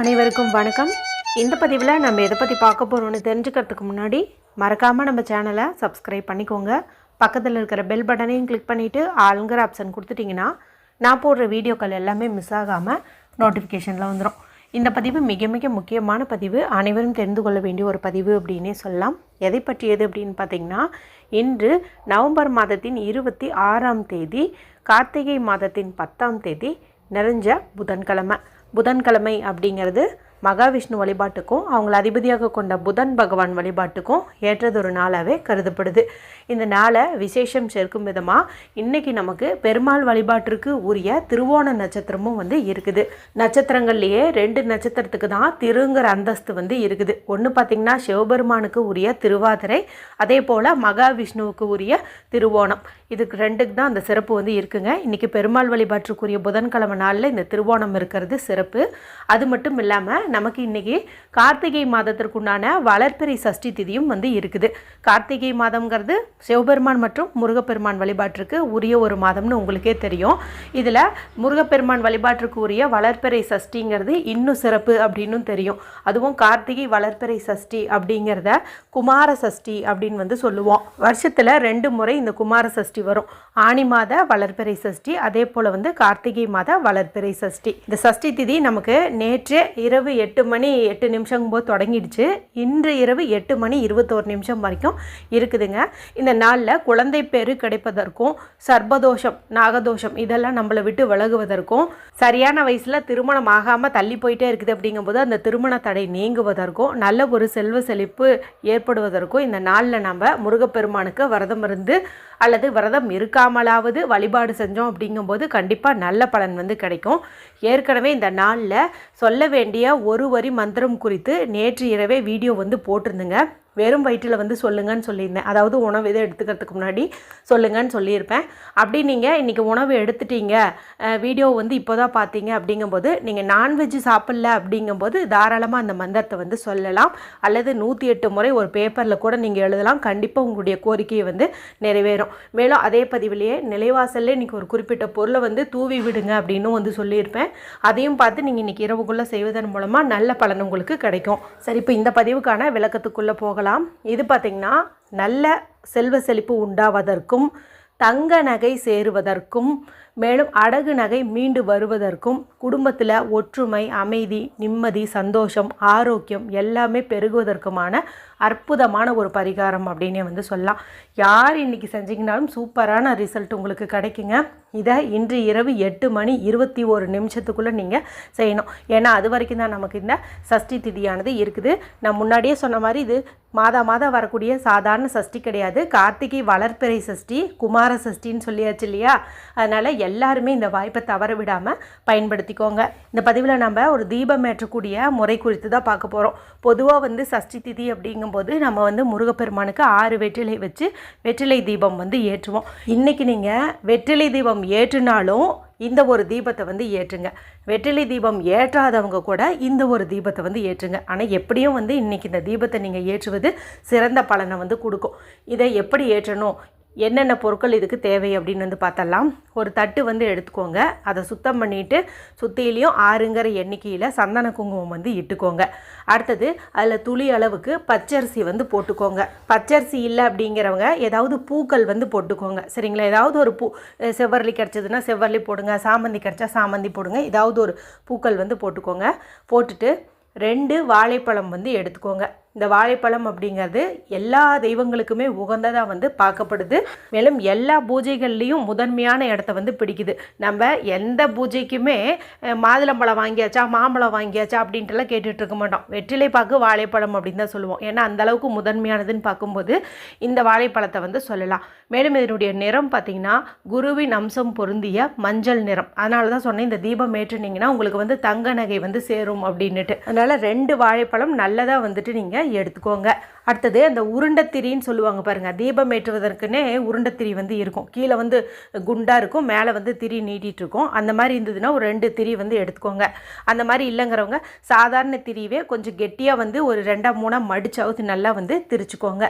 அனைவருக்கும் வணக்கம். இந்த பதிவில் நம்ம எதை பற்றி பார்க்க போகிறோம்னு தெரிஞ்சுக்கிறதுக்கு முன்னாடி மறக்காமல் நம்ம சேனலை சப்ஸ்கிரைப் பண்ணிக்கோங்க. பக்கத்தில் இருக்கிற பெல் பட்டனையும் கிளிக் பண்ணிவிட்டு ஆளுங்கிற ஆப்ஷன் கொடுத்துட்டிங்கன்னா நான் போடுற வீடியோக்கள் எல்லாமே மிஸ் ஆகாமல் நோட்டிஃபிகேஷனில் வந்துடும். இந்த பதிவு மிக மிக முக்கியமான பதிவு, அனைவரும் தெரிந்து கொள்ள வேண்டிய ஒரு பதிவு அப்படின்னே சொல்லலாம். எதை பற்றியது அப்படின்னு பார்த்திங்கன்னா, இன்று நவம்பர் மாதத்தின் 26ஆம் தேதி, கார்த்திகை மாதத்தின் 10ஆம் தேதி, நிறைஞ்ச புதன்கிழமை அப்படிங்கிறது மகாவிஷ்ணு வழிபாட்டுக்கும் அவங்கள அதிபதியாக கொண்ட புதன் பகவான் வழிபாட்டுக்கும் ஏற்றதொரு நாளாகவே கருதப்படுது. இந்த நாளை விசேஷம் சேர்க்கும் விதமாக இன்றைக்கி நமக்கு பெருமாள் வழிபாட்டிற்கு உரிய திருவோண நட்சத்திரமும் இருக்குது. நட்சத்திரங்கள்லேயே 2 நட்சத்திரத்துக்கு தான் திருங்கிற அந்தஸ்து இருக்குது. ஒன்று பார்த்திங்கன்னா சிவபெருமானுக்கு உரிய திருவாதிரை, அதே போல் மகாவிஷ்ணுவுக்கு உரிய திருவோணம். இதுக்கு 2க்கு தான் அந்த சிறப்பு இருக்குங்க. இன்றைக்கி பெருமாள் வழிபாட்டிற்குரிய புதன்கிழமை நாளில் இந்த திருவோணம் இருக்கிறது சிறப்பு. அது மட்டும் இல்லாமல் நமக்கு இன்றைக்கி கார்த்திகை மாதத்திற்குண்டான வளர்பிறை சஷ்டி திதியும் இருக்குது. கார்த்திகை மாதம்ங்கிறது சிவபெருமான் மற்றும் முருகப்பெருமான் வழிபாட்டிற்கு உரிய ஒரு மாதம்னு உங்களுக்கே தெரியும். இதில் முருகப்பெருமான் வழிபாட்டிற்கு உரிய வளர்பிறை சஷ்டிங்கிறது இன்னும் சிறப்பு அப்படின்னு தெரியும். அதுவும் கார்த்திகை வளர்பிறை சஷ்டி அப்படிங்கிறத குமார சஷ்டி அப்படின்னு சொல்லுவோம். வருஷத்தில் 2 முறை இந்த குமார சஷ்டி வரும். ஆனி மாத வளர்பிறை சஷ்டி, அதே போல் கார்த்திகை மாத வளர்பிறை சஷ்டி. இந்த சஷ்டி திதி நமக்கு நேற்று இரவு 8 மணி 8 நிமிஷம் போது தொடங்கிடுச்சு. இன்று இரவு 8 மணி 21 நிமிஷம் வரைக்கும் இருக்குதுங்க. இந்த நாளில் குழந்தை பேரு கிடைப்பதற்கும், சர்ப்பதோஷம், நாகதோஷம் இதெல்லாம் நம்மளை விட்டு விலகுவதற்கும், சரியான வயசில் திருமணம் ஆகாமல் தள்ளி போயிட்டே இருக்குது அப்படிங்கும்போது அந்த திருமண தடை நீங்குவதற்கும், நல்ல ஒரு செல்வ செழிப்பு ஏற்படுவதற்கும் இந்த நாளில் நம்ம முருகப்பெருமானுக்கு விரதம் இருந்து அல்லது விரதம் இருக்காமலாவது வழிபாடு செஞ்சோம் அப்படிங்கும்போது கண்டிப்பாக நல்ல பலன் கிடைக்கும். ஏற்கனவே இந்த நாளில் சொல்ல வேண்டிய ஒரு வரி மந்திரம் குறித்து நேற்று இரவே வீடியோ போட்டிருந்துங்க. வெறும் வயிற்றில் சொல்லுங்கன்னு சொல்லியிருந்தேன். அதாவது உணவு எதை எடுத்துக்கிறதுக்கு முன்னாடி சொல்லுங்கன்னு சொல்லியிருப்பேன். அப்படி நீங்கள் இன்றைக்கி உணவு எடுத்துட்டீங்க, வீடியோ இப்போ தான் பார்த்தீங்க அப்படிங்கும்போது, நீங்கள் நான்வெஜ் சாப்பிட்ல அப்படிங்கும்போது தாராளமாக அந்த மந்திரத்தை சொல்லலாம். அல்லது 108 முறை ஒரு பேப்பரில் கூட நீங்கள் எழுதலாம். கண்டிப்பாக உங்களுடைய கோரிக்கையை நிறைவேறும். மேலும் அதே பதிவிலேயே நிலைவாசல்லே இன்றைக்கி ஒரு குறிப்பிட்ட பொருளை தூவி விடுங்க அப்படின்னு சொல்லியிருப்பேன். அதையும் பார்த்து நீங்கள் இன்றைக்கி இரவுக்குள்ளே செய்வதன் மூலமாக நல்ல பலன் உங்களுக்கு கிடைக்கும். சரி, இப்போ இந்த பதிவுக்கான விளக்கத்துக்குள்ளே போகலாம். இது பார்த்திங்கன்னா, நல்ல செல்வ செழிப்பு உண்டாவதற்கும், தங்க நகை சேருவதற்கும், மேலும் அடகு நகை மீண்டு வருவதற்கும், குடும்பத்தில் ஒற்றுமை, அமைதி, நிம்மதி, சந்தோஷம், ஆரோக்கியம் எல்லாமே பெருகுவதற்குமான அற்புதமான ஒரு பரிகாரம் அப்படின்னே சொல்லலாம். யார் இன்றைக்கி செஞ்சிங்கனாலும் சூப்பரான ரிசல்ட் உங்களுக்கு கிடைக்குங்க. இதை இன்று இரவு 8 மணி 21 நிமிஷத்துக்குள்ளே நீங்கள் செய்யணும். ஏன்னா அது வரைக்கும் தான் நமக்கு இந்த சஷ்டி திதியானது இருக்குது. நான் முன்னாடியே சொன்ன மாதிரி இது மாதம் வரக்கூடிய சாதாரண சஷ்டி கிடையாது. கார்த்திகை வளர்பிறை சஷ்டி, குமார சஷ்டின்னு சொல்லியாச்சு இல்லையா? அதனால் எல்லாருமே இந்த வாய்ப்பை தவற விடாமல் பயன்படுத்திக்கோங்க. இந்த பதிவில் நம்ம ஒரு தீபம் ஏற்றக்கூடிய முறை குறித்து தான் பார்க்க போகிறோம். பொதுவாக சஷ்டி திதி அப்படிங்கும்போது நம்ம முருகப்பெருமானுக்கு 6 வெற்றிலை வச்சு வெற்றிலை தீபம் ஏற்றுவோம். இன்றைக்கி நீங்கள் வெற்றிலை தீபம் ஏற்றினாலும் இந்த ஒரு தீபத்தை ஏற்றுங்க. வெற்றிலை தீபம் ஏற்றாதவங்க கூட இந்த ஒரு தீபத்தை ஏற்றுங்க. ஆனால் எப்படியும் இன்றைக்கி இந்த தீபத்தை நீங்கள் ஏற்றுவது சிறந்த பலனை கொடுக்கும். இதை எப்படி ஏற்றணும், என்னென்ன பொருட்கள் இதுக்கு தேவை அப்படின்னு பார்த்தலாம். ஒரு தட்டு எடுத்துக்கோங்க. அதை சுத்தம் பண்ணிவிட்டு சுற்றிலையும் 6ங்கிற எண்ணிக்கையில் சந்தன குங்குமம் இட்டுக்கோங்க. அடுத்தது அதில் துளி அளவுக்கு பச்சரிசி போட்டுக்கோங்க. பச்சரிசி இல்லை அப்படிங்கிறவங்க ஏதாவது பூக்கள் போட்டுக்கோங்க. சரிங்களா? ஏதாவது ஒரு பூ, செவ்வரளி கிடச்சதுன்னா செவ்வரளி போடுங்க, சாமந்தி கிடச்சா சாமந்தி போடுங்க. ஏதாவது ஒரு பூக்கள் போட்டுக்கோங்க. போட்டுட்டு 2 வாழைப்பழம் எடுத்துக்கோங்க. இந்த வாழைப்பழம் அப்படிங்கிறது எல்லா தெய்வங்களுக்குமே உகந்ததாக பார்க்கப்படுது. மேலும் எல்லா பூஜைகள்லேயும் முதன்மையான இடத்த பிடிக்குது. நம்ம எந்த பூஜைக்குமே மாதுளம்பழம் வாங்கியாச்சா, மாம்பழம் வாங்கியாச்சா அப்படின்ட்டுலாம் கேட்டுட்டு இருக்க மாட்டோம். வெற்றிலை பாக்கு, வாழைப்பழம் அப்படின்னு தான் சொல்லுவோம். ஏன்னா அந்தளவுக்கு முதன்மையானதுன்னு பார்க்கும்போது இந்த வாழைப்பழத்தை சொல்லலாம். மேலும் இதனுடைய நிறம் பார்த்திங்கன்னா குருவின் அம்சம் பொருந்திய மஞ்சள் நிறம். அதனால தான் சொன்னேன், இந்த தீபம் ஏற்றுனீங்கன்னா உங்களுக்கு தங்க நகை சேரும் அப்படின்னுட்டு. அதனால் 2 வாழைப்பழம் நல்லதாக நீங்கள் எடுத்துக்கோங்க. அடுத்தது அந்த உருண்டைத்திரின்னு சொல்லுவாங்க பாருங்கள், தீபம் ஏற்றுவதற்குன்னே உருண்டைத்திரி வந்து இருக்கும். கீழே வந்து குண்டாக இருக்கும், மேலே வந்து திரி நீட்டிகிட்டு இருக்கும். அந்த மாதிரி இருந்ததுன்னா ஒரு 2 திரி வந்து எடுத்துக்கோங்க. அந்த மாதிரி இல்லைங்கிறவங்க சாதாரண திரிவே கொஞ்சம் கெட்டியாக வந்து ஒரு 2-3 மடிச்சாவது நல்லா வந்து திரிச்சுக்கோங்க.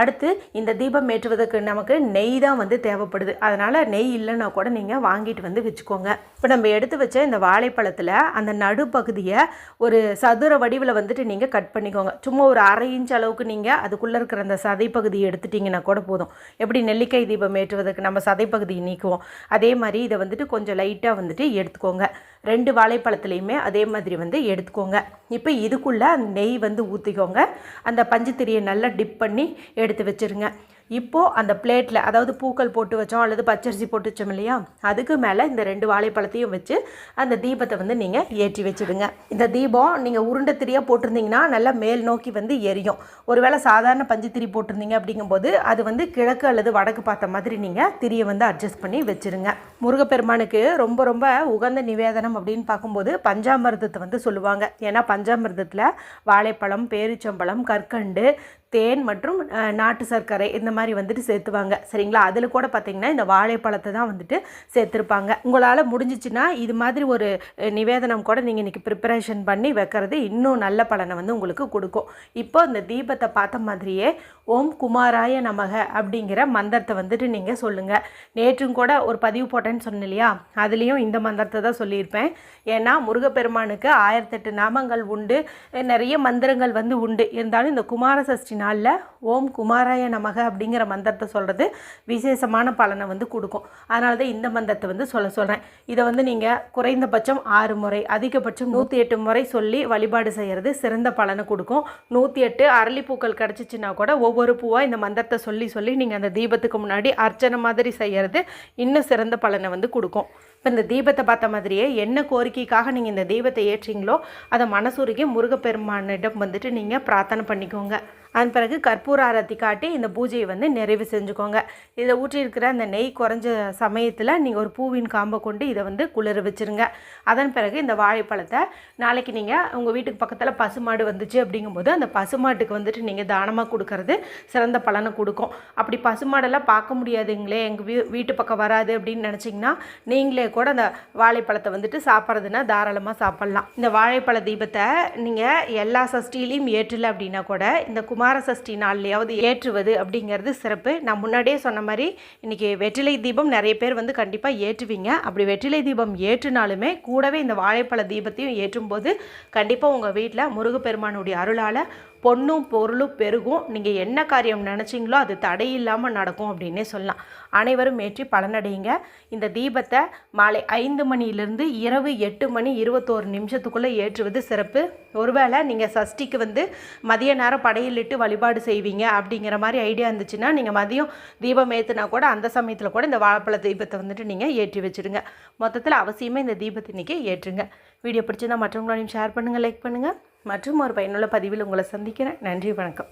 அடுத்து இந்த தீபம் ஏற்றுவதற்கு நமக்கு நெய் தான் வந்து தேவைப்படுது. அதனால் நெய் இல்லைன்னா கூட நீங்கள் வாங்கிட்டு வந்து வச்சுக்கோங்க. இப்போ நம்ம எடுத்து வச்ச இந்த வாழைப்பழத்தில் அந்த நடுப்பகுதியை ஒரு சதுர வடிவில் வந்துட்டு நீங்கள் கட் பண்ணிக்கோங்க. சும்மா ஒரு 1/2 இன்ச் அளவுக்கு நீங்கள் அதுக்குள்ளே இருக்கிற அந்த சதைப்பகுதியை எடுத்துட்டிங்கன்னா கூட போதும். எப்படி நெல்லிக்காய் தீபம் ஏற்றுவதற்கு நம்ம சதைப்பகுதியை நீக்குவோம், அதே மாதிரி இதை வந்துட்டு கொஞ்சம் லைட்டாக வந்துட்டு எடுத்துக்கோங்க. 2 வாழைப்பழத்துலேயுமே அதே மாதிரி வந்து எடுத்துக்கோங்க. இப்போ இதுக்குள்ளே நெய் வந்து ஊற்றிக்கோங்க. அந்த பஞ்சுத்திரியை நல்லா டிப் பண்ணி எடுத்து வச்சுருங்க. இப்போது அந்த பிளேட்டில், அதாவது பூக்கள் போட்டு வச்சோம் அல்லது பச்சரிசி போட்டு வச்சோம் இல்லையா, அதுக்கு மேலே இந்த 2 வாழைப்பழத்தையும் வச்சு அந்த தீபத்தை வந்து நீங்கள் ஏற்றி வச்சுடுங்க. இந்த தீபம் நீங்கள் உருண்டை திரியாக போட்டிருந்தீங்கன்னா நல்லா மேல் நோக்கி வந்து எரியும். ஒருவேளை சாதாரண பஞ்சு திரி போட்டிருந்தீங்க அப்படிங்கும்போது அது வந்து கிழக்கு அல்லது வடக்கு பார்த்த மாதிரி நீங்கள் திரியை வந்து அட்ஜஸ்ட் பண்ணி வச்சுருங்க. முருகப்பெருமானுக்கு ரொம்ப ரொம்ப உகந்த நிவேதனம் அப்படின்னு பார்க்கும்போது பஞ்சாமிர்தத்தை வந்து சொல்லுவாங்க. ஏன்னா பஞ்சாமிர்தத்தில் வாழைப்பழம், பேரிச்சம்பழம், கற்கண்டு, தேன் மற்றும் நாட்டு சர்க்கரை இந்த மாதிரி வந்துட்டு சேர்த்துவாங்க. சரிங்களா? அதில் கூட பார்த்திங்கன்னா இந்த வாழைப்பழத்தை தான் வந்துட்டு சேர்த்துருப்பாங்க. உங்களால் முடிஞ்சிச்சுன்னா இது மாதிரி ஒரு நிவேதனம் கூட நீங்கள் இன்றைக்கி ப்ரிப்பரேஷன் பண்ணி வைக்கிறது இன்னும் நல்ல பலனை வந்து உங்களுக்கு கொடுக்கும். இப்போ இந்த தீபத்தை பார்த்த மாதிரியே ஓம் குமாராய நமக அப்படிங்கிற மந்திரத்தை வந்துட்டு நீங்கள் சொல்லுங்கள். நேற்றும் கூட ஒரு பதிவு போட்டேன்னு சொன்னேன் இல்லையா, அதுலேயும் இந்த மந்திரத்தை தான் சொல்லியிருப்பேன். ஏன்னா முருகப்பெருமானுக்கு 1008 நாமங்கள் உண்டு, நிறைய மந்திரங்கள் வந்து உண்டு. இருந்தாலும் இந்த குமார சஷ்டி நாளில் ஓம் குமாராய நமக அப்படிங்கிற மந்திரத்தை சொல்கிறது விசேஷமான பலனை வந்து கொடுக்கும். அதனால தான் இந்த மந்திரத்தை வந்து சொல்கிறேன். இதை வந்து நீங்கள் குறைந்தபட்சம் 6 முறை, அதிகபட்சம் 108 முறை சொல்லி வழிபாடு செய்கிறது சிறந்த பலனை கொடுக்கும். 108 அரளிப்பூக்கள் கிடச்சிச்சின்னா கூட ஒவ்வொரு பூவாக இந்த மந்திரத்தை சொல்லி நீங்கள் அந்த தீபத்துக்கு முன்னாடி அர்ச்சனை மாதிரி செய்கிறது இன்னும் சிறந்த பலனை வந்து கொடுக்கும். இப்போ இந்த தீபத்தை பார்த்த மாதிரியே என்ன கோரிக்கைக்காக நீங்கள் இந்த தீபத்தை ஏற்றிங்களோ அதை மனசுருகி முருகப்பெருமானிடம் வந்துட்டு நீங்கள் பிரார்த்தனை பண்ணிக்கோங்க. அதன் பிறகு கற்பூர ஆரத்தி காட்டி இந்த பூஜையை வந்து நிறைவு செஞ்சுக்கோங்க. இதில் ஊற்றியிருக்கிற அந்த நெய் குறைஞ்ச சமயத்தில் நீங்கள் ஒரு பூவின் காம்பை கொண்டு இதை வந்து குளிர வச்சுருங்க. அதன் பிறகு இந்த வாழைப்பழத்தை நாளைக்கு நீங்கள் உங்கள் வீட்டுக்கு பக்கத்தில் பசுமாடு வந்துச்சு அப்படிங்கும்போது அந்த பசுமாட்டுக்கு வந்துட்டு நீங்கள் தானமாக கொடுக்கறது சிறந்த பலனை கொடுக்கும். அப்படி பசுமாடெல்லாம் பார்க்க முடியாதுங்களே, எங்கள் வீட்டு பக்கம் வராது அப்படின்னு நினச்சிங்கன்னா நீங்களே கூட அந்த வாழைப்பழத்தை வந்துட்டு சாப்பிட்றதுன்னா தாராளமாக சாப்பிட்லாம். இந்த வாழைப்பழ தீபத்தை நீங்கள் எல்லா சஷ்டிலையும் ஏற்றலை அப்படின்னா கூட இந்த குமார சஷ்டி நாள்லையாவது ஏற்றுவது அப்படிங்கிறது சிறப்பு. நான் முன்னாடியே சொன்ன மாதிரி இன்றைக்கி வெற்றிலை தீபம் நிறைய பேர் வந்து கண்டிப்பாக ஏற்றுவீங்க. அப்படி வெற்றிலை தீபம் ஏற்றினாலுமே கூடவே இந்த வாழைப்பழ தீபத்தையும் ஏற்றும்போது கண்டிப்பாக உங்கள் வீட்டில் முருகப்பெருமானுடைய அருளால் பொண்ணும் பொருளும் பெருகும். நீங்கள் என்ன காரியம் நினச்சிங்களோ அது தடையில்லாமல் நடக்கும் அப்படின்னே சொல்லலாம். அனைவரும் ஏற்றி பலனடையுங்க. இந்த தீபத்தை மாலை 5 மணியிலிருந்து இரவு 8 மணி 21 நிமிஷத்துக்குள்ளே ஏற்றுவது சிறப்பு. ஒருவேளை நீங்கள் சஷ்டிக்கு வந்து மதிய நேரம் படையிலிட்டு வழிபாடு செய்வீங்க அப்படிங்கிற மாதிரி ஐடியா இருந்துச்சுன்னா நீங்கள் மதியம் தீபம் ஏற்றுனா கூட அந்த சமயத்தில் கூட இந்த வாழைப்பழ தீபத்தை வந்துட்டு நீங்கள் ஏற்றி வச்சுடுங்க. மொத்தத்தில் அவசியமே இந்த தீபத்தை இன்றைக்கி ஏற்றுங்க. வீடியோ பிடிச்சிருந்தால் மற்றவங்களையும் ஷேர் பண்ணுங்கள், லைக் பண்ணுங்கள். மற்றும் ஒரு பயனுள்ள பதிவில் உங்களை சந்திக்கிறேன். நன்றி, வணக்கம்.